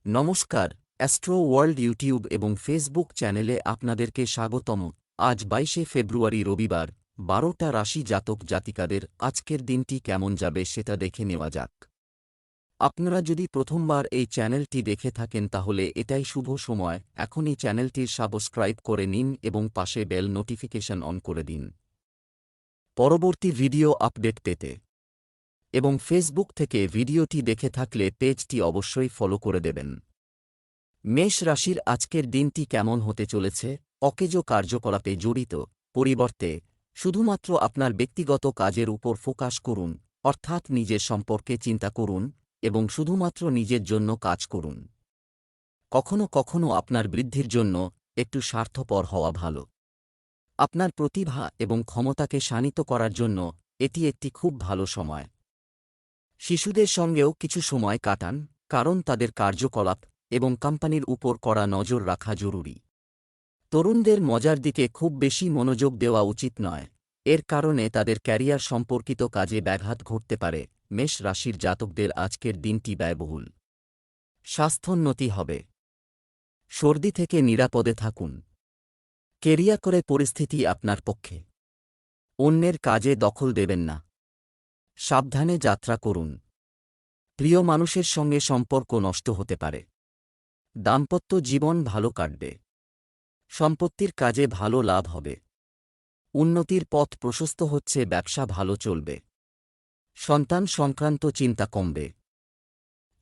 নমস্কার, astro world YouTube এবং Facebook চ্যানেলে আপনাদেরকে স্বাগতম। আজ ২২শে ফেব্রুয়ারি রবিবার, ১২টা রাশি জাতক জাতিকাদের আজকের দিনটি কেমন যাবে সেটা দেখে নেওয়া যাক। আপনারা যদি প্রথমবার এই চ্যানেলটি দেখে থাকেন তাহলে এটাই শুভ সময়, এখনই চ্যানেলটির সাবস্ক্রাইব করে নিন এবং পাশে বেল নোটিফিকেশন অন করে দিন পরবর্তী ভিডিও আপডেট পেতে। এবং ফেসবুক থেকে ভিডিওটি দেখে থাকলে পেজটি অবশ্যই ফলো করে দেবেন। মেষ রাশির আজকের দিনটি কেমন হতে চলেছে? অকেজো কার্যকলাপে জড়িত পরিবর্তে শুধুমাত্র আপনার ব্যক্তিগত কাজের উপর ফোকাস করুন, অর্থাৎ নিজের সম্পর্কে চিন্তা করুন এবং শুধুমাত্র নিজের জন্য কাজ করুন। কখনো কখনো আপনার বৃদ্ধির জন্য একটু স্বার্থপর হওয়া ভালো। আপনার প্রতিভা এবং ক্ষমতাকে শানিত করার জন্য এটি একটি খুব ভালো সময়। শিশুদের সঙ্গেও কিছু সময় কাটান, কারণ তাদের কার্যকলাপ এবং কোম্পানির উপর কড়া নজর রাখা জরুরি। তরুণদের মজার দিকে খুব বেশি মনোযোগ দেওয়া উচিত নয়, এর কারণে তাদের ক্যারিয়ার সম্পর্কিত কাজে ব্যাঘাত ঘটতে পারে। মেষ রাশির জাতকদের আজকের দিনটি ব্যয়বহুল। স্বাস্থ্যোন্নতি হবে। সর্দি থেকে নিরাপদে থাকুন। কেরিয়ারে পরিস্থিতি আপনার পক্ষে। অন্যের কাজে দখল দেবেন না। সাবধানে যাত্রা করুন। প্রিয় মানুষের সঙ্গে সম্পর্ক নষ্ট হতে পারে। দাম্পত্য জীবন ভালো কাটবে। সম্পত্তির কাজে ভালো লাভ হবে। উন্নতির পথ প্রশস্ত হচ্ছে, ব্যবসা ভালো চলবে। সন্তান সংক্রান্ত চিন্তা কমবে।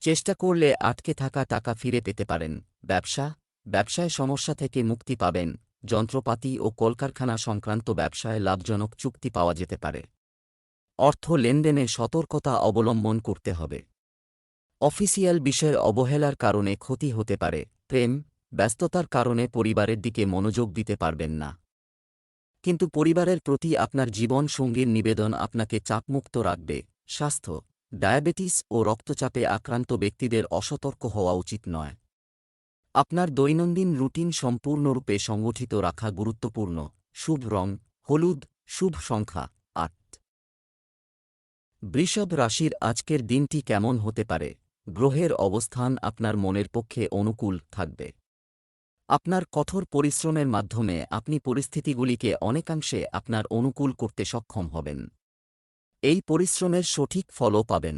চেষ্টা করলে আটকে থাকা টাকা ফিরে পেতে পারেন। ব্যবসায় সমস্যা থেকে মুক্তি পাবেন। যন্ত্রপাতি ও কলকারখানা সংক্রান্ত ব্যবসায় লাভজনক চুক্তি পাওয়া যেতে পারে। অর্থ লেনদেনে সতর্কতা অবলম্বন করতে হবে। অফিসিয়াল বিষয়ে অবহেলার কারণে ক্ষতি হতে পারে। ব্যস্ততার কারণে পরিবারের দিকে মনোযোগ দিতে পারবেন না। কিন্তু পরিবারের প্রতি আপনার জীবন সঙ্গীর নিবেদন আপনাকে চাপমুক্ত রাখবে। স্বাস্থ্য, ডায়াবেটিস ও রক্তচাপে আক্রান্ত ব্যক্তিদের অসতর্ক হওয়া উচিত নয়। আপনার দৈনন্দিন রুটিন সম্পূর্ণরূপে সংগঠিত রাখা গুরুত্বপূর্ণ। শুভ রং হলুদ, শুভ সংখ্যা ৮। বৃষভ রাশির আজকের দিনটি কেমন হতে পারে? গ্রহের অবস্থান আপনার মনের পক্ষে অনুকূল থাকবে। আপনার কঠোর পরিশ্রমের মাধ্যমে আপনি পরিস্থিতিগুলিকে অনেকাংশে আপনার অনুকূল করতে সক্ষম হবেন। এই পরিশ্রমের সঠিক ফলও পাবেন।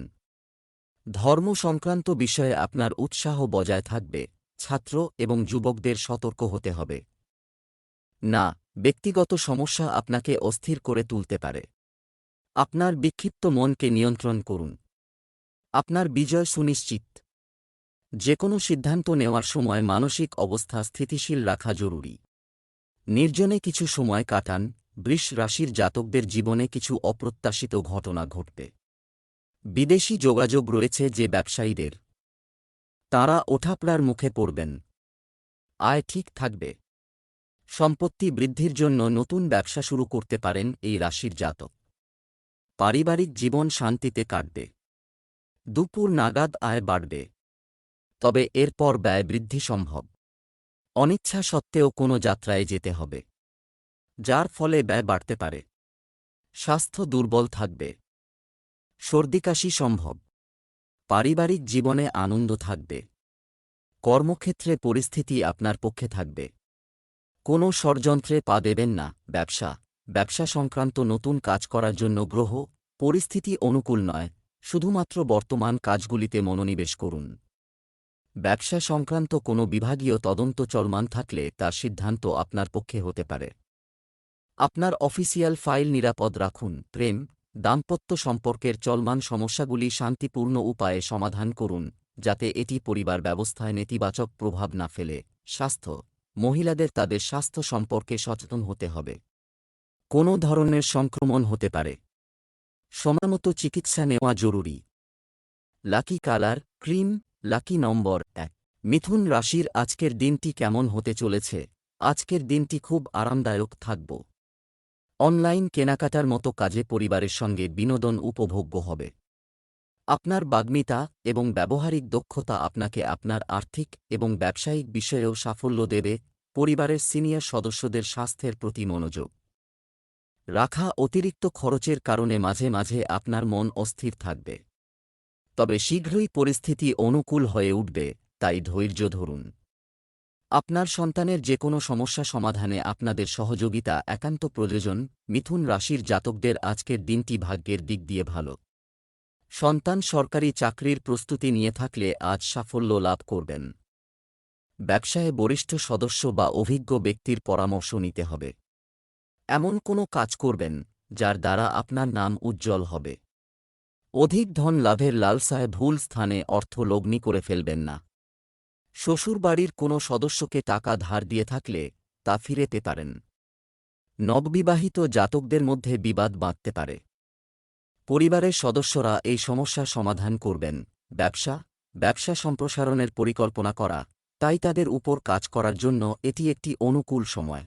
ধর্ম সংক্রান্ত বিষয়ে আপনার উৎসাহ বজায় থাকবে। ছাত্র এবং যুবকদের সতর্ক হতে হবে। না, ব্যক্তিগত সমস্যা আপনাকে অস্থির করে তুলতে পারে। আপনার বিক্ষিপ্ত মনকে নিয়ন্ত্রণ করুন। আপনার বিজয় সুনিশ্চিত। যেকোনো সিদ্ধান্ত নেওয়ার সময় মানসিক অবস্থা স্থিতিশীল রাখা জরুরি। নির্জনে কিছু সময় কাটান। বৃষ রাশির জাতকদের জীবনে কিছু অপ্রত্যাশিত ঘটনা ঘটবে। বিদেশি যোগাযোগ রয়েছে যে ব্যবসায়ীদের, তাঁরা ওঠাপড়ার মুখে পড়বেন। আয় ঠিক থাকবে। সম্পত্তি বৃদ্ধির জন্য নতুন ব্যবসা শুরু করতে পারেন এই রাশির জাতক। পারিবারিক জীবন শান্তিতে কাটবে। দুপুর নাগাদ আয় বাড়বে, তবে এরপর ব্যয় বৃদ্ধি সম্ভব। অনিচ্ছা সত্ত্বেও কোনো যাত্রায় যেতে হবে, যার ফলে ব্যয় বাড়তে পারে। স্বাস্থ্য দুর্বল থাকবে। সর্দিকাশি সম্ভব। পারিবারিক জীবনে আনন্দ থাকবে। কর্মক্ষেত্রে পরিস্থিতি আপনার পক্ষে থাকবে। কোনো ষড়যন্ত্রে পা দেবেন না। ব্যবসা সংক্রান্ত নতুন কাজ করার জন্য গ্রহ পরিস্থিতি অনুকূল নয়, শুধুমাত্র বর্তমান কাজগুলিতে মনোনিবেশ করুন। ব্যবসা সংক্রান্ত কোনো বিভাগীয় তদন্ত চলমান থাকলে তার সিদ্ধান্ত আপনার পক্ষে হতে পারে। আপনার অফিসিয়াল ফাইল নিরাপদ রাখুন। দাম্পত্য সম্পর্কের চলমান সমস্যাগুলি শান্তিপূর্ণ উপায়ে সমাধান করুন, যাতে এটি পরিবার ব্যবস্থায় নেতিবাচক প্রভাব না ফেলে। স্বাস্থ্য, মহিলাদের তাদের স্বাস্থ্য সম্পর্কে সচেতন হতে হবে। কোনো ধরনের সংক্রমণ হতে পারে। সময়মতো চিকিৎসা নেওয়া জরুরি। লাকি কালার ক্রিম, লাকি নম্বর ১। মিথুন রাশির আজকের দিনটি কেমন হতে চলেছে? আজকের দিনটি খুব আরামদায়ক থাকব। অনলাইন কেনাকাটার মতো কাজে পরিবারের সঙ্গে বিনোদন উপভোগ্য হবে। আপনার বাগ্মিতা এবং ব্যবহারিক দক্ষতা আপনাকে আপনার আর্থিক এবং ব্যবসায়িক বিষয়েও সাফল্য দেবে। পরিবারের সিনিয়র সদস্যদের স্বাস্থ্যের প্রতি মনোযোগ রাখা। অতিরিক্ত খরচের কারণে মাঝে মাঝে আপনার মন অস্থির থাকবে, তবে শীঘ্রই পরিস্থিতি অনুকূল হয়ে উঠবে। তাই ধৈর্য ধরুন। আপনার সন্তানের যে কোনো সমস্যা সমাধানে আপনাদের সহযোগিতা একান্ত প্রয়োজন। মিথুন রাশির জাতকদের আজকের দিনটি ভাগ্যের দিক দিয়ে ভালো। সন্তান সরকারি চাকরির প্রস্তুতি নিয়ে থাকলে আজ সাফল্য লাভ করবেন। ব্যবসায়ে বরিষ্ঠ সদস্য বা অভিজ্ঞ ব্যক্তির পরামর্শ নিতে হবে। এমন কোনো কাজ করবেন যার দ্বারা আপনার নাম উজ্জ্বল হবে। অধিক ধন লাভের লালসায় ভুল স্থানে অর্থ লগ্নি করে ফেলবেন না। শ্বশুরবাড়ির কোনো সদস্যকে টাকা ধার দিয়ে থাকলে তা ফিরেতে পারেন। নববিবাহিত জাতকদের মধ্যে বিবাদ বাঁধতে পারে। পরিবারের সদস্যরা এই সমস্যার সমাধান করবেন। ব্যবসা সম্প্রসারণের পরিকল্পনা করা, তাই তাদের উপর কাজ করার জন্য এটি একটি অনুকূল সময়।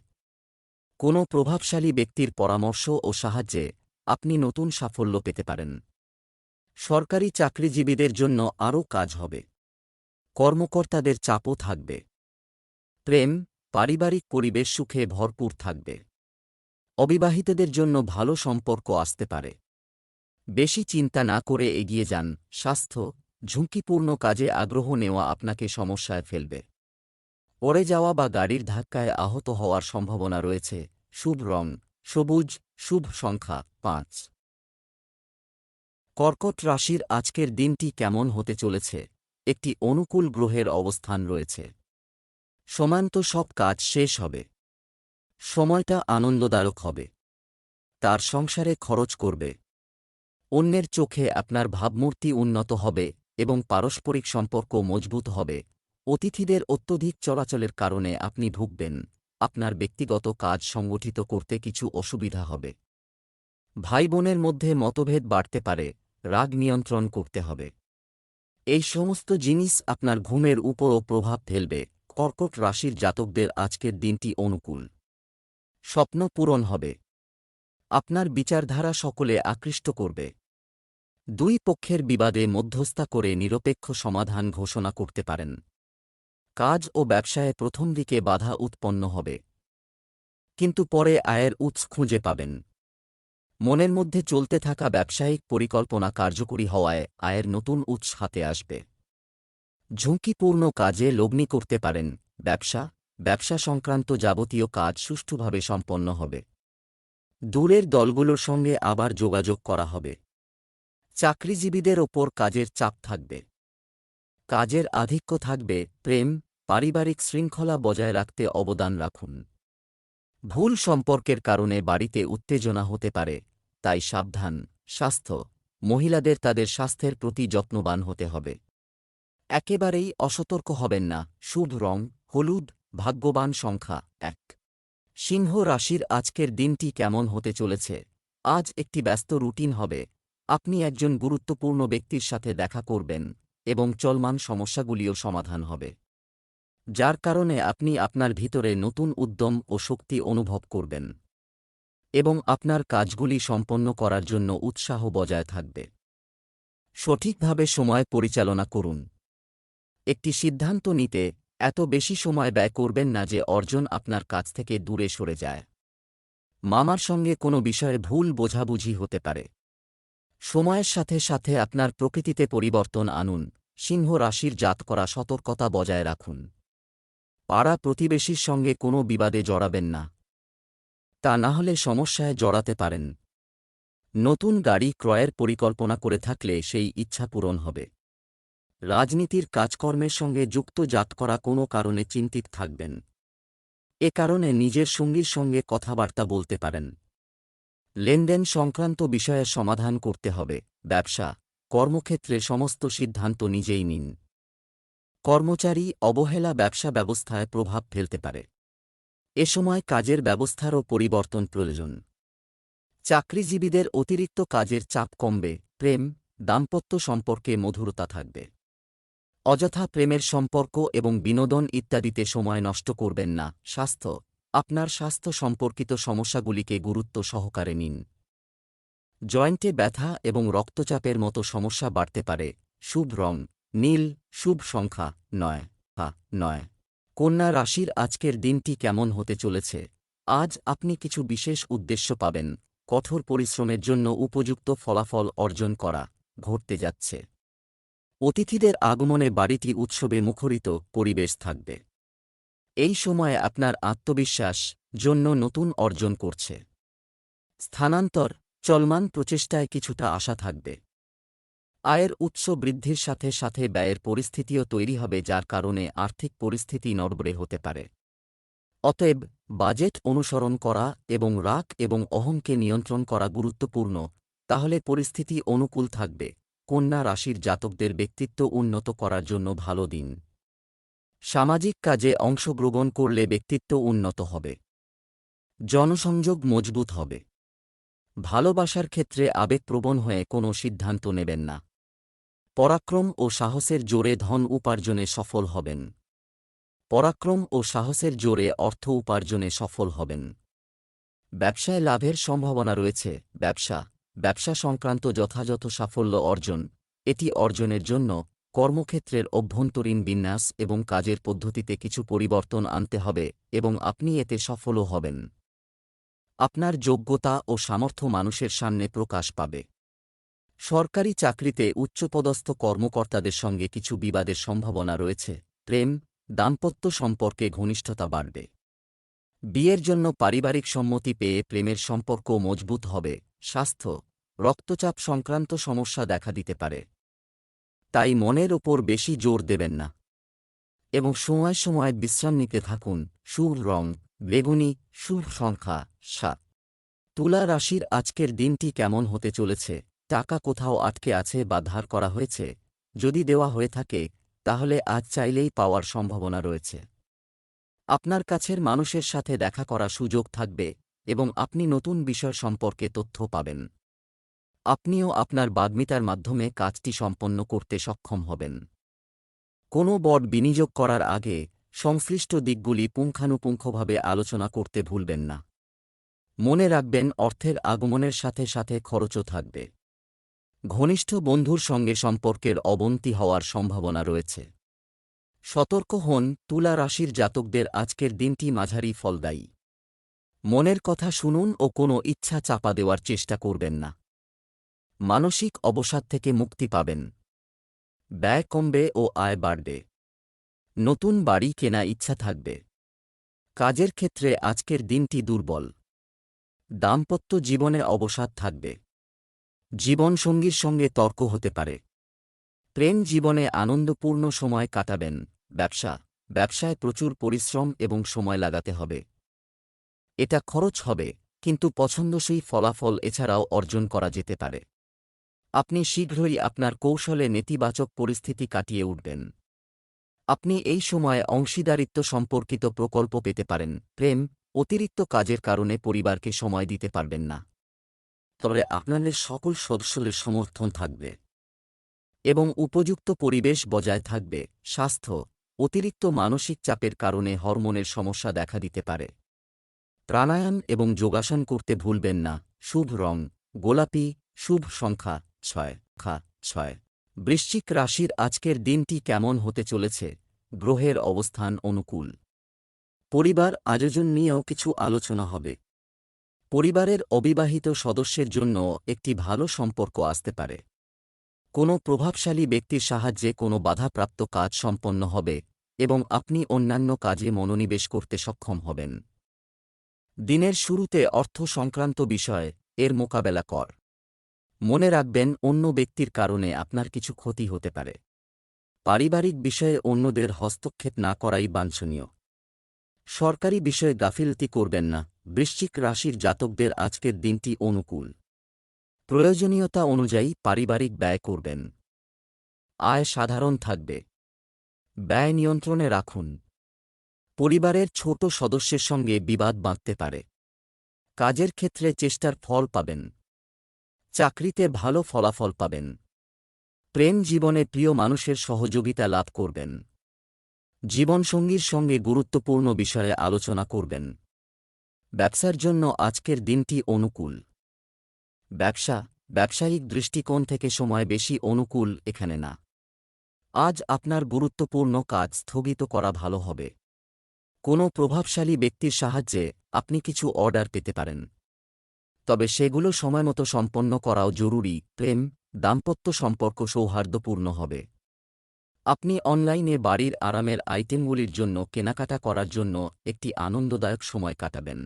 কোনো প্রভাবশালী ব্যক্তির পরামর্শ ও সাহায্যে আপনি নতুন সাফল্য পেতে পারেন। সরকারি চাকরিজীবীদের জন্য আরও কাজ হবে। কর্মকর্তাদের চাপও থাকবে। প্রেম, পারিবারিক পরিবেশ সুখে ভরপুর থাকবে। অবিবাহিতদের জন্য ভালো সম্পর্ক আসতে পারে। বেশি চিন্তা না করে এগিয়ে যান। স্বাস্থ্য, ঝুঁকিপূর্ণ কাজে আগ্রহ নেওয়া আপনাকে সমস্যায় ফেলবে। পড়ে যাওয়া বা গাড়ির ধাক্কায় আহত হওয়ার সম্ভাবনা রয়েছে। শুভ রং সবুজ, শুভ সংখ্যা 5। কর্কট রাশির আজকের দিনটি কেমন হতে চলেছে? একটি অনুকূল গ্রহের অবস্থান রয়েছে। সমান্ত সব কাজ শেষ হবে। সময়টা আনন্দদায়ক হবে। তার সংসারে খরচ করবে। অন্যের চোখে আপনার ভাবমূর্তি উন্নত হবে এবং পারস্পরিক সম্পর্ক মজবুত হবে। অতিথিদের অত্যধিক চলাচলের কারণে আপনি ভুগবেন। আপনার ব্যক্তিগত কাজ সংগঠিত করতে কিছু অসুবিধা হবে। ভাই বোনের মধ্যে মতভেদ বাড়তে পারে, রাগ নিয়ন্ত্রণ করতে হবে। এই সমস্ত জিনিস আপনার ঘুমের উপরও প্রভাব ফেলবে। কর্কট রাশির জাতকদের আজকের দিনটি অনুকূল। স্বপ্ন পূরণ হবে। আপনার বিচারধারা সকলে আকৃষ্ট করবে। দুই পক্ষের বিবাদে মধ্যস্থতা করে নিরপেক্ষ সমাধান ঘোষণা করতে পারেন। কাজ ও ব্যবসায়ে প্রথম দিকে বাধা উৎপন্ন হবে, কিন্তু পরে আয়ের উৎস খুঁজে পাবেন। মনের মধ্যে চলতে থাকা ব্যবসায়িক পরিকল্পনা কার্যকরী হওয়ায় আয়ের নতুন উৎস হাতে আসবে। ঝুঁকিপূর্ণ কাজে লগ্নি করতে পারেন। ব্যবসা সংক্রান্ত যাবতীয় কাজ সুষ্ঠুভাবে সম্পন্ন হবে। দূরের দলগুলোর সঙ্গে আবার যোগাযোগ করা হবে। চাকরিজীবীদের ওপর কাজের চাপ থাকবে। কাজের আধিক্য থাকবে। প্রেম, পারিবারিক শৃঙ্খলা বজায় রাখতে অবদান রাখুন। ভুল সম্পর্কের কারণে বাড়িতে উত্তেজনা হতে পারে, তাই সাবধান। স্বাস্থ্য, মহিলাদের তাদের স্বাস্থ্যের প্রতি যত্নবান হতে হবে। একেবারেই অসতর্ক হবেন না। শুভ রং হলুদ, ভাগ্যবান সংখ্যা 1। সিংহ রাশির আজকের দিনটি কেমন হতে চলেছে? আজ একটি ব্যস্ত রুটিন হবে। আপনি একজন গুরুত্বপূর্ণ ব্যক্তির সাথে দেখা করবেন এবং চলমান সমস্যাগুলিও সমাধান হবে, যার কারণে আপনি আপনার ভিতরে নতুন উদ্যম ও শক্তি অনুভব করবেন এবং আপনার কাজগুলি সম্পন্ন করার জন্য উৎসাহ বজায় থাকবে। সঠিকভাবে সময় পরিচালনা করুন। একটি সিদ্ধান্ত নিতে এত বেশি সময় ব্যয় করবেন না যে অর্জন আপনার কাছ থেকে দূরে সরে যায়। মামার সঙ্গে কোনো বিষয়ে ভুল বোঝাবুঝি হতে পারে। সময়ের সাথে সাথে আপনার প্রকৃতিতে পরিবর্তন আনুন। সিংহ রাশির জাতকরা সতর্কতা বজায় রাখুন। পাড়া প্রতিবেশীর সঙ্গে কোনো বিবাদে জড়াবেন না, তা না হলে সমস্যায় জড়াতে পারেন। নতুন গাড়ি ক্রয়ের পরিকল্পনা করে থাকলে সেই ইচ্ছা পূরণ হবে। রাজনীতির কাজকর্মের সঙ্গে যুক্ত জাতকরা কোনো কারণে চিন্তিত থাকবেন। এ কারণে নিজের সঙ্গীর সঙ্গে কথাবার্তা বলতে পারেন। লেনদেন সংক্রান্ত বিষয়ের সমাধান করতে হবে। কর্মক্ষেত্রে সমস্ত সিদ্ধান্ত নিজেই নিন। কর্মচারী অবহেলা ব্যবসা ব্যবস্থায় প্রভাব ফেলতে পারে। এ সময় কাজের ব্যবস্থারও পরিবর্তন প্রয়োজন। চাকরিজীবীদের অতিরিক্ত কাজের চাপ কমবে। প্রেম, দাম্পত্য সম্পর্কে মধুরতা থাকবে। অযথা প্রেমের সম্পর্ক এবং বিনোদন ইত্যাদিতে সময় নষ্ট করবেন না। স্বাস্থ্য, আপনার স্বাস্থ্য সম্পর্কিত সমস্যাগুলিকে গুরুত্ব সহকারে নিন। জয়েন্টে ব্যথা এবং রক্তচাপের মতো সমস্যা বাড়তে পারে। শুভ রং নীল, শুভ সংখ্যা 9। কন্যা রাশির আজকের দিনটি কেমন হতে চলেছে? আজ আপনি কিছু বিশেষ উদ্দেশ্য পাবেন। কঠোর পরিশ্রমের জন্য উপযুক্ত ফলাফল অর্জন করা ঘটতে যাচ্ছে। অতিথিদের আগমনে বাড়িটি উৎসবে মুখরিত পরিবেশ থাকবে। এই সময়ে আপনার আত্মবিশ্বাস জন্য নতুন অর্জন করছে। স্থানান্তর চলমান প্রচেষ্টায় কিছুটা আশা থাকবে। আয়ের উৎস বৃদ্ধির সাথে সাথে ব্যয়ের পরিস্থিতিও তৈরি হবে, যার কারণে আর্থিক পরিস্থিতি নড়বড়ে হতে পারে। অতএব বাজেট অনুসরণ করা এবং রাগ এবং অহংকে নিয়ন্ত্রণ করা গুরুত্বপূর্ণ, তাহলে পরিস্থিতি অনুকূল থাকবে। কন্যা রাশির জাতকদের ব্যক্তিত্ব উন্নত করার জন্য ভালো দিন। সামাজিক কাজে অংশগ্রহণ করলে ব্যক্তিত্ব উন্নত হবে। জনসংযোগ মজবুত হবে। ভালোবাসার ক্ষেত্রে আবেগপ্রবণ হয়ে কোনো সিদ্ধান্ত নেবেন না। পরাক্রম ও সাহসের জোরে ধন উপার্জনে সফল হবেন। পরাক্রম ও সাহসের জোরে অর্থ উপার্জনে সফল হবেন। ব্যবসায় লাভের সম্ভাবনা রয়েছে। ব্যবসা সংক্রান্ত যথাযথ সাফল্য অর্জন। এটি অর্জনের জন্য কর্মক্ষেত্রের অভ্যন্তরীণ বিন্যাস এবং কাজের পদ্ধতিতে কিছু পরিবর্তন আনতে হবে এবং আপনি এতে সফলও হবেন। আপনার যোগ্যতা ও সামর্থ্য মানুষের সামনে প্রকাশ পাবে। সরকারি চাকরিতে উচ্চপদস্থ কর্মকর্তাদের সঙ্গে কিছু বিবাদের সম্ভাবনা রয়েছে। প্রেম, দাম্পত্য সম্পর্কে ঘনিষ্ঠতা বাড়বে। বিয়ের জন্য পারিবারিক সম্মতি পেয়ে প্রেমের সম্পর্ক মজবুত হবে। স্বাস্থ্য, রক্তচাপ সংক্রান্ত সমস্যা দেখা দিতে পারে, তাই মনের ওপর বেশি জোর দেবেন না এবং সময় সময় বিশ্রাম নিতে থাকুন। শুভ রং বেগুনি, শুভ সংখ্যা 7। তুলা রাশির আজকের দিনটি কেমন হতে চলেছে? টাকা কোথাও আটকে আছে বা ধার করা হয়েছে? যদি দেওয়া হয়ে থাকে, তাহলে আজ চাইলেই পাওয়ার সম্ভাবনা রয়েছে। আপনার কাছের মানুষের সাথে দেখা করার সুযোগ থাকবে এবং আপনি নতুন বিষয় সম্পর্কে তথ্য পাবেন। আপনিও আপনার বাগ্মিতার মাধ্যমে কাজটি সম্পন্ন করতে সক্ষম হবেন। কোনো বড় বিনিয়োগ করার আগে সংশ্লিষ্ট দিকগুলি পুঙ্খানুপুঙ্খভাবে আলোচনা করতে ভুলবেন না। মনে রাখবেন, অর্থের আগমনের সাথে সাথে খরচও থাকবে। ঘনিষ্ঠ বন্ধুর সঙ্গে সম্পর্কের অবনতি হওয়ার সম্ভাবনা রয়েছে। সতর্ক হন। তুলা রাশির জাতকদের আজকের দিনটি মাঝারি ফলদায়ী। মনের কথা শুনুন ও কোনো ইচ্ছা চাপা দেওয়ার চেষ্টা করবেন না। মানসিক অবসাদ থেকে মুক্তি পাবেন। ব্যয় কমবে ও আয় বাড়বে। নতুন বাড়ি কেনা ইচ্ছা থাকবে। কাজের ক্ষেত্রে আজকের দিনটি দুর্বল। দাম্পত্য জীবনে অবসাদ থাকবে। জীবনসঙ্গীর সঙ্গে তর্ক হতে পারে। প্রেম জীবনে আনন্দপূর্ণ সময় কাটাবেন। ব্যবসায় প্রচুর পরিশ্রম এবং সময় লাগাতে হবে। এটা খরচ হবে, কিন্তু পছন্দসই ফলাফল এছাড়াও অর্জন করা যেতে পারে। আপনি শীঘ্রই আপনার কৌশলে নেতিবাচক পরিস্থিতি কাটিয়ে উঠবেন। আপনি এই সময়ে অংশীদারিত্ব সম্পর্কিত প্রকল্প পেতে পারেন। প্রেম, অতিরিক্ত কাজের কারণে পরিবারকে সময় দিতে পারবেন না, তবে আপনাদের সকল সদস্যদের সমর্থন থাকবে এবং উপযুক্ত পরিবেশ বজায় থাকবে। স্বাস্থ্য, অতিরিক্ত মানসিক চাপের কারণে হরমোনের সমস্যা দেখা দিতে পারে। প্রাণায়াম এবং যোগাসন করতে ভুলবেন না। শুভ রং গোলাপি, শুভ সংখ্যা 6। বৃশ্চিক রাশির আজকের দিনটি কেমন হতে চলেছে? গ্রহের অবস্থান অনুকূল। পরিবার আয়োজন নিয়েও কিছু আলোচনা হবে। পরিবারের অবিবাহিত সদস্যের জন্য একটি ভালো সম্পর্ক আসতে পারে। কোনো প্রভাবশালী ব্যক্তির সাহায্যে কোনো বাধাপ্রাপ্ত কাজ সম্পন্ন হবে এবং আপনি অন্যান্য কাজে মনোনিবেশ করতে সক্ষম হবেন। দিনের শুরুতে অর্থ সংক্রান্ত বিষয় এর মোকাবেলা কর। মনে রাখবেন, অন্য ব্যক্তির কারণে আপনার কিছু ক্ষতি হতে পারে। পারিবারিক বিষয়ে অন্যদের হস্তক্ষেপ না করাই বাঞ্ছনীয়। সরকারি বিষয়ে গাফিলতি করবেন না। বৃশ্চিক রাশির জাতকদের আজকের দিনটি অনুকূল। প্রয়োজনীয়তা অনুযায়ী পারিবারিক ব্যয় করবেন। আয় সাধারণ থাকবে। ব্যয় নিয়ন্ত্রণে রাখুন। পরিবারের ছোট সদস্যের সঙ্গে বিবাদ বাঁধতে পারে। কাজের ক্ষেত্রে চেষ্টার ফল পাবেন। চাকরিতে ভালো ফলাফল পাবেন। প্রেম জীবনে প্রিয় মানুষের সহযোগিতা লাভ করবেন। জীবনসঙ্গীর সঙ্গে গুরুত্বপূর্ণ বিষয়ে আলোচনা করবেন। ব্যবসার জন্য আজকের দিনটি অনুকূল। ব্যবসায়িক দৃষ্টিকোণ থেকে সময় বেশি অনুকূল এখানে না। আজ আপনার গুরুত্বপূর্ণ কাজ স্থগিত করা ভালো হবে। কোনো প্রভাবশালী ব্যক্তির সাহায্যে আপনি কিছু অর্ডার পেতে পারেন, তবে সেগুলো সময়মতো সম্পন্ন করাও জরুরি। প্রেম, দাম্পত্য সম্পর্ক সৌহার্দ্যপূর্ণ হবে। আপনি অনলাইনে বাড়ির আরামের আইটেমগুলির জন্য কেনাকাটা করার জন্য একটি আনন্দদায়ক সময় কাটাবেন।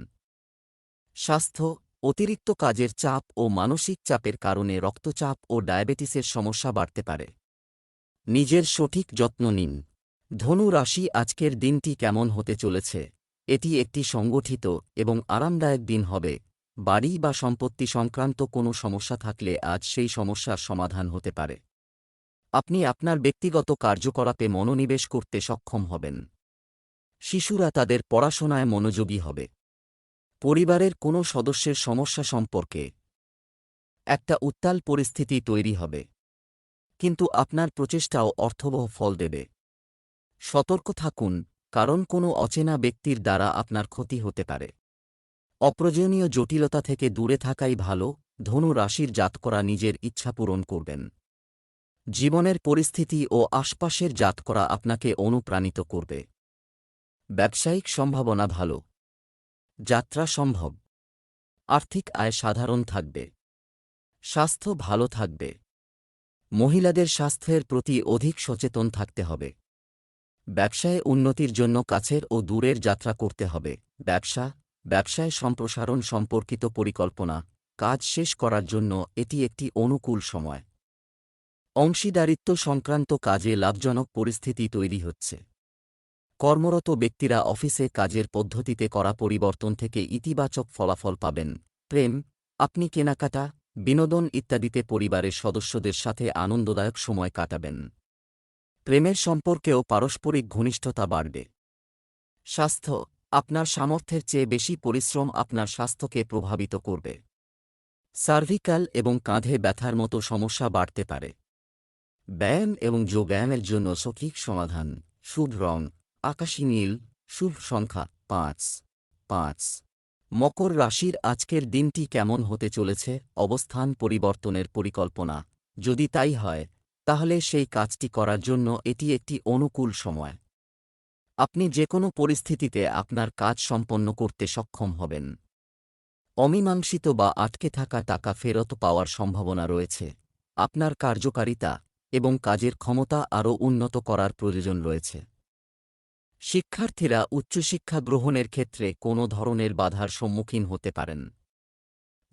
স্বাস্থ্য, অতিরিক্ত কাজের চাপ ও মানসিক চাপের কারণে রক্তচাপ ও ডায়াবেটিসের সমস্যা বাড়তে পারে। নিজের সঠিক যত্ন নিন। ধনু রাশি, আজকের দিনটি কেমন হতে চলেছে? এটি একটি সংগঠিত এবং আরামদায়ক দিন হবে। বাড়ি বা সম্পত্তি সংক্রান্ত কোনো সমস্যা থাকলে আজ সেই সমস্যার সমাধান হতে পারে। আপনি আপনার ব্যক্তিগত কার্যকলাপে মনোনিবেশ করতে সক্ষম হবেন। শিশুরা তাদের পড়াশোনায় মনোযোগী হবে। পরিবারের কোনো সদস্যের সমস্যা সম্পর্কে একটা উত্তাল পরিস্থিতি তৈরি হবে, কিন্তু আপনার প্রচেষ্টাও অর্থবহ ফল দেবে। সতর্ক থাকুন, কারণ কোনো অচেনা ব্যক্তির দ্বারা আপনার ক্ষতি হতে পারে। অপ্রয়োজনীয় জটিলতা থেকে দূরে থাকাই ভালো। ধনু রাশির জাতকরা নিজের ইচ্ছা পূরণ করবেন। জীবনের পরিস্থিতি ও আশপাশের জাতকরা আপনাকে অনুপ্রাণিত করবে। ব্যবসায়িক সম্ভাবনা ভালো। যাত্রা সম্ভব। আর্থিক আয় সাধারণ থাকবে। স্বাস্থ্য ভালো থাকবে। মহিলাদের স্বাস্থ্যের প্রতি অধিক সচেতন থাকতে হবে। ব্যবসায় উন্নতির জন্য কাছের ও দূরের যাত্রা করতে হবে। ব্যবসায় সম্প্রসারণ সম্পর্কিত পরিকল্পনা, কাজ শেষ করার জন্য এটি একটি অনুকূল সময়। অংশীদারিত্ব সংক্রান্ত কাজে লাভজনক পরিস্থিতি তৈরি হচ্ছে। কর্মরত ব্যক্তিরা অফিসে কাজের পদ্ধতিতে করা পরিবর্তন থেকে ইতিবাচক ফলাফল পাবেন। প্রেম, আপনি কেনাকাটা, বিনোদন ইত্যাদিতে পরিবারের সদস্যদের সাথে আনন্দদায়ক সময় কাটাবেন। প্রেমের সম্পর্কেও পারস্পরিক ঘনিষ্ঠতা বাড়বে। স্বাস্থ্য, আপনার সামর্থ্যের চেয়ে বেশি পরিশ্রম আপনার স্বাস্থ্যকে প্রভাবিত করবে। সার্ভিক্যাল এবং কাঁধে ব্যথার মতো সমস্যা বাড়তে পারে। ব্যায়াম এবং যোগব্যায়ামের জন্য সঠিক সমাধান। শুভ রং আকাশী নীল। শুভ সংখ্যা 5। মকর রাশির আজকের দিনটি কেমন হতে চলেছে? অবস্থান পরিবর্তনের পরিকল্পনা যদি তাই হয়, তাহলে সেই কাজটি করার জন্য এটি একটি অনুকূল সময়। আপনি যে কোনো পরিস্থিতিতে আপনার কাজ সম্পন্ন করতে সক্ষম হবেন। অমীমাংসিত বা আটকে থাকা টাকা ফেরত পাওয়ার সম্ভাবনা রয়েছে। আপনার কার্যকারিতা এবং কাজের ক্ষমতা আরও উন্নত করার প্রয়োজন রয়েছে। শিক্ষার্থীরা উচ্চশিক্ষা গ্রহণের ক্ষেত্রে কোনো ধরনের বাধার সম্মুখীন হতে পারেন।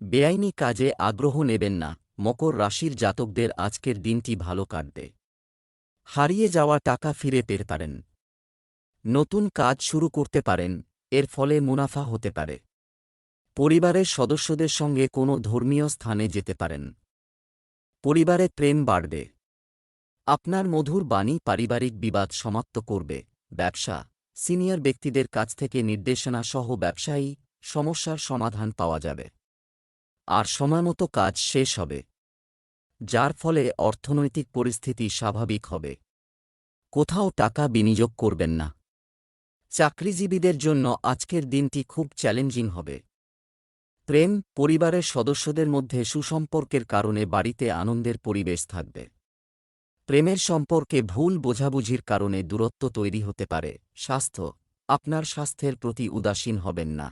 বেআইনি কাজে আগ্রহ নেবেন না। মকর রাশির জাতকদের আজকের দিনটি ভালো কাটবে। হারিয়ে যাওয়া টাকা ফিরে পেতে পারেন। নতুন কাজ শুরু করতে পারেন, এর ফলে মুনাফা হতে পারে। পরিবারের সদস্যদের সঙ্গে কোনো ধর্মীয় স্থানে যেতে পারেন। পরিবারে প্রেম বাড়বে। আপনার মধুর বাণী পারিবারিক বিবাদ সমাপ্ত করবে। ব্যবসা, সিনিয়র ব্যক্তিদের কাছ থেকে নির্দেশনা সহ ব্যবসায়ী সমস্যার সমাধান পাওয়া যাবে। আর সময়মতো কাজ শেষ হবে, যার ফলে অর্থনৈতিক পরিস্থিতি স্বাভাবিক হবে। কোথাও টাকা বিনিয়োগ করবেন না। চাকরিজীবীদের জন্য আজকের দিনটি খুব চ্যালেঞ্জিং হবে। প্রেম, পরিবারের সদস্যদের মধ্যে সুসম্পর্কের কারণে বাড়িতে আনন্দের পরিবেশ থাকবে। প্রেমের সম্পর্কে ভুল বোঝাবুঝির কারণে দূরত্ব তৈরি হতে পারে। স্বাস্থ্য, আপনার স্বাস্থ্যের প্রতি উদাসীন হবেন না।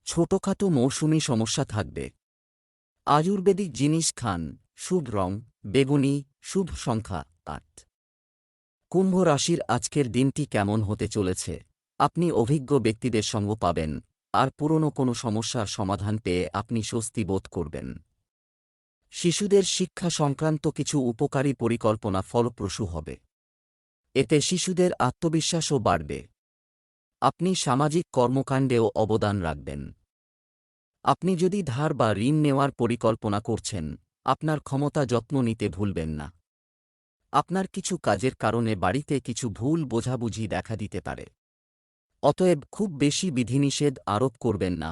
ছোটখাটো মৌসুমি সমস্যা থাকবে। আয়ুর্বেদিক জিনিস খান। শুভ রং বেগুনি। শুভ সংখ্যা 8। কুম্ভ রাশির আজকের দিনটি কেমন হতে চলেছে? আপনি অভিজ্ঞ ব্যক্তিদের সঙ্গ পাবেন, আর পুরনো কোনো সমস্যার সমাধান পেয়ে আপনি স্বস্তি বোধ করবেন। শিশুদের শিক্ষা সংক্রান্ত কিছু উপকারী পরিকল্পনা ফলপ্রসূ হবে। এতে শিশুদের আত্মবিশ্বাসও বাড়বে। আপনি সামাজিক কর্মকাণ্ডেও অবদান রাখবেন। আপনি যদি ধার বা ঋণ নেওয়ার পরিকল্পনা করছেন, আপনার ক্ষমতা যত্ন নিতে ভুলবেন না। আপনার কিছু কাজের কারণে বাড়িতে কিছু ভুল বোঝাবুঝি দেখা দিতে পারে। অতএব খুব বেশি বিধিনিষেধ আরোপ করবেন না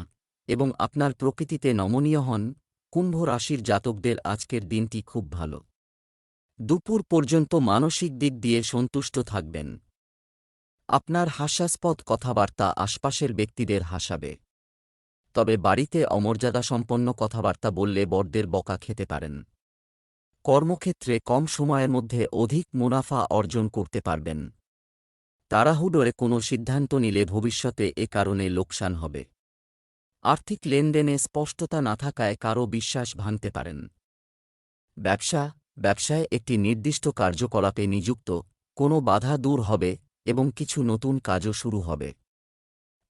এবং আপনার প্রকৃতিতে নমনীয় হন। কুম্ভ রাশির জাতকদের আজকের দিনটি খুব ভালো। দুপুর পর্যন্ত মানসিক দিক দিয়ে সন্তুষ্ট থাকবেন। আপনার হাস্যাস্পদ কথাবার্তা আশপাশের ব্যক্তিদের হাসাবে। তবে বাড়িতে অমর্যাদাসম্পন্ন কথাবার্তা বললে বড়দের বকা খেতে পারেন। কর্মক্ষেত্রে কম সময়ের মধ্যে অধিক মুনাফা অর্জন করতে পারবেন। তাড়াহুড়োয় কোনো সিদ্ধান্ত নিলে ভবিষ্যতে এ কারণে লোকসান হবে। আর্থিক লেনদেনে স্পষ্টতা না থাকায় কারও বিশ্বাস ভাঙতে পারেন। ব্যবসায় একটি নির্দিষ্ট কার্যকলাপে নিযুক্ত, কোনো বাধা দূর হবে এবং কিছু নতুন কাজও শুরু হবে।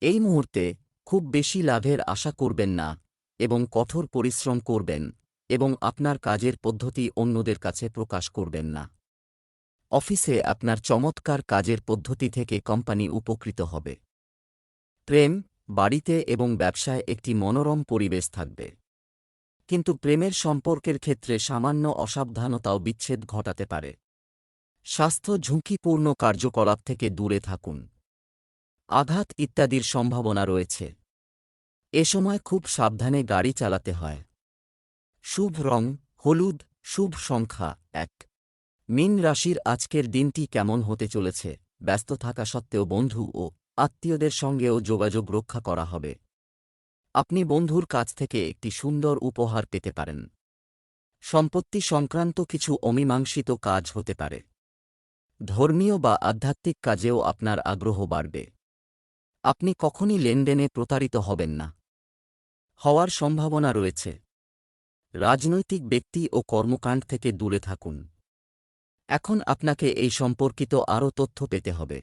এই মুহূর্তে খুব বেশি লাভের আশা করবেন না এবং কঠোর পরিশ্রম করবেন এবং আপনার কাজের পদ্ধতি অন্যদের কাছে প্রকাশ করবেন না। অফিসে আপনার চমৎকার কাজের পদ্ধতি থেকে কোম্পানি উপকৃত হবে। প্রেম, বাড়িতে এবং ব্যবসায় একটি মনোরম পরিবেশ থাকবে। কিন্তু প্রেমের সম্পর্কের ক্ষেত্রে সামান্য অসাবধানতাও বিচ্ছেদ ঘটাতে পারে। স্বাস্থ্য ঝুঁকিপূর্ণ কার্যকলাপ থেকে দূরে থাকুন। আঘাত ইত্যাদির সম্ভাবনা রয়েছে। এ সময় খুব সাবধানে গাড়ি চালাতে হয়। শুভ রং হলুদ, শুভ সংখ্যা 1। মীন রাশির আজকের দিনটি কেমন হতে চলেছে? ব্যস্ত থাকা সত্ত্বেও বন্ধু ও আত্মীয়দের সঙ্গেও যোগাযোগ রক্ষা করা হবে। আপনি বন্ধুর কাছ থেকে একটি সুন্দর উপহার পেতে পারেন। সম্পত্তি সংক্রান্ত কিছু অমীমাংসিত কাজ হতে পারে। ধর্মীয় বা আধ্যাত্মিক কাজেও আপনার আগ্রহ বাড়বে। আপনি কখনই লেনদেনে প্রতারিত হবেন না। হওয়ার সম্ভাবনা রয়েছে। রাজনৈতিক ব্যক্তি ও কর্মকাণ্ড থেকে দূরে থাকুন। এখন আপনাকে এই সম্পর্কিত আরও তথ্য পেতে হবে।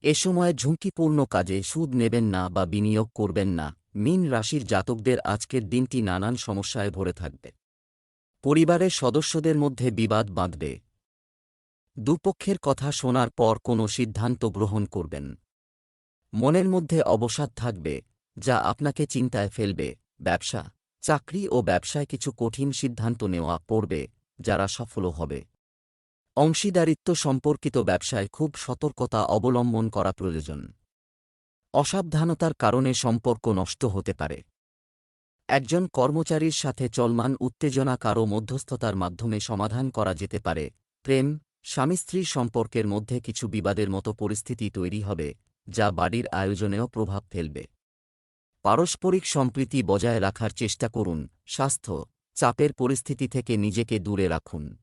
এ সময় ঝুঁকিপূর্ণ কাজে সুদ নেবেন না বা বিনিয়োগ করবেন না। মীন রাশির জাতকদের আজকের দিনটি নানান সমস্যায় ভরে থাকবে। পরিবারের সদস্যদের মধ্যে বিবাদ বাঁধবে। দুপক্ষের কথা শোনার পর কোনো সিদ্ধান্ত গ্রহণ করবেন। মনের মধ্যে অবসাদ থাকবে, যা আপনাকে চিন্তায় ফেলবে। ব্যবসা, চাকরি ও ব্যবসায় কিছু কঠিন সিদ্ধান্ত নেওয়া পড়বে, যারা সফল হবে। অংশীদারিত্ব সম্পর্কিত ব্যবসায় খুব সতর্কতা অবলম্বন করা প্রয়োজন। অসাবধানতার কারণে সম্পর্ক নষ্ট হতে পারে। একজন কর্মচারীর সাথে চলমান উত্তেজনা কারও মধ্যস্থতার মাধ্যমে সমাধান করা যেতে পারে। প্রেম, স্বামী-স্ত্রীর সম্পর্কের মধ্যে কিছু বিবাদের মতো পরিস্থিতি তৈরি হবে, যা বাড়ির আয়োজনেও প্রভাব ফেলবে। পারস্পরিক সম্প্রীতি বজায় রাখার চেষ্টা করুন। স্বাস্থ্য, চাপের পরিস্থিতি থেকে নিজেকে দূরে রাখুন।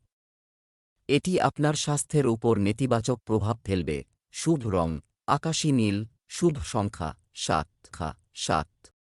এটি আপনার স্বাস্থ্যের উপর নেতিবাচক প্রভাব ফেলবে। শুভ রং আকাশী নীল, শুভ সংখ্যা 7।